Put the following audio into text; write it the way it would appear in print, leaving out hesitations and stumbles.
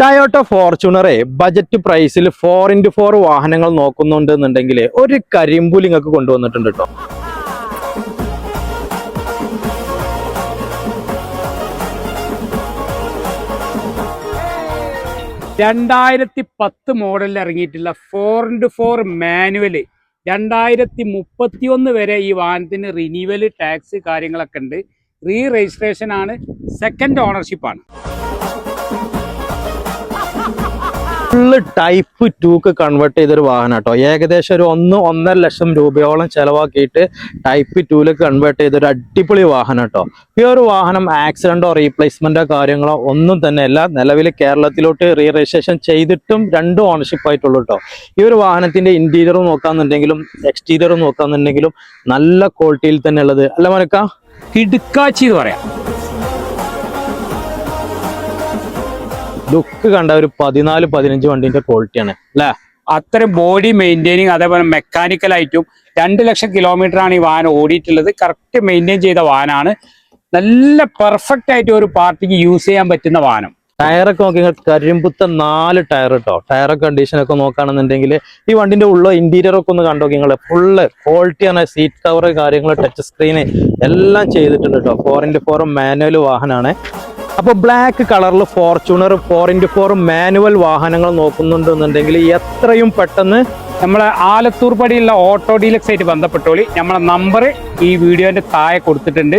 Toyota ഫോർച്യൂണറെ budget പ്രൈസിൽ 4x4 വാഹനങ്ങൾ നോക്കുന്നുണ്ടെന്നുണ്ടെങ്കിൽ ഒരു കരിമ്പുലി നിങ്ങൾക്ക് കൊണ്ടുവന്നിട്ടുണ്ട് കേട്ടോ. മോഡലിൽ ഇറങ്ങിയിട്ടുള്ള 4x4 മാനുവൽ 2031 വരെ ഈ വാഹനത്തിന് റിന്യൂവൽ ടാക്സ് കാര്യങ്ങളൊക്കെ ഉണ്ട്. രജിസ്ട്രേഷൻ ആണ്, സെക്കൻഡ് ഓണർഷിപ്പാണ്. ഫുള്ള് ടൈപ്പ് 2 കൺവേർട്ട് ചെയ്തൊരു വാഹനം കേട്ടോ. ഏകദേശം ഒരു 1-1.5 ലക്ഷം രൂപയോളം ചെലവാക്കിയിട്ട് ടൈപ്പ് 2 കൺവേർട്ട് ചെയ്തൊരു അടിപൊളി വാഹനം കേട്ടോ. ഈ ഒരു വാഹനം ആക്സിഡന്റോ റീപ്ലേസ്മെന്റോ കാര്യങ്ങളോ ഒന്നും തന്നെ അല്ല. നിലവിൽ കേരളത്തിലോട്ട് രജിസ്ട്രേഷൻ ചെയ്തിട്ടും 2 ഓണർഷിപ്പ് ആയിട്ടുള്ളൂ കേട്ടോ. ഈ ഒരു വാഹനത്തിന്റെ ഇന്റീരിയറും നോക്കാന്നുണ്ടെങ്കിലും എക്സ്റ്റീരിയറും നോക്കാന്നുണ്ടെങ്കിലും നല്ല ക്വാളിറ്റിയിൽ തന്നെ ഉള്ളത് അല്ല മനക്ക, കിടുക്കാച്ചി എന്ന് പറയാം. ലുക്ക് കണ്ട ഒരു 14-15 വണ്ടിന്റെ ക്വാളിറ്റിയാണ് അല്ലേ. അത്രയും ബോഡി മെയിൻറ്റെയിനിങ്, അതേപോലെ മെക്കാനിക്കലായിട്ടും 2 ലക്ഷം കിലോമീറ്റർ ആണ് ഈ വാഹനം ഓടിയിട്ടുള്ളത്. കറക്റ്റ് മെയിൻറ്റെയിൻ ചെയ്ത വാഹനമാണ്. നല്ല പെർഫെക്റ്റ് ആയിട്ട് ഒരു പാർട്ടിക്ക് യൂസ് ചെയ്യാൻ പറ്റുന്ന വാഹനം. ടയറൊക്കെ നോക്കി കരിമ്പുത്ത 4 ടയർ കേട്ടോ. ടയറൊക്കെ കണ്ടീഷനൊക്കെ നോക്കുകയാണെന്നുണ്ടെങ്കിൽ ഈ വണ്ടിന്റെ ഉള്ള ഇന്റീരിയർ ഒക്കെ ഒന്ന് കണ്ടോ നിങ്ങൾ. ഫുള്ള് ക്വാളിറ്റിയാണ്. സീറ്റ് കവർ കാര്യങ്ങൾ ടച്ച് സ്ക്രീന് എല്ലാം ചെയ്തിട്ടുണ്ട് കേട്ടോ. 4x4 മാനുവൽ വാഹനമാണ്. അപ്പോൾ ബ്ലാക്ക് കളറിൽ ഫോർച്യൂണർ 4x4 മാനുവൽ വാഹനങ്ങൾ നോക്കുന്നുണ്ടെന്നുണ്ടെങ്കിൽ എത്രയും പെട്ടെന്ന് നമ്മളെ ആലത്തൂർ പടിയുള്ള ഓട്ടോ ഡീലക്സ് ആയിട്ട് ബന്ധപ്പെട്ടോളി. നമ്മളെ നമ്പർ ഈ വീഡിയോന്റെ താഴെ കൊടുത്തിട്ടുണ്ട്.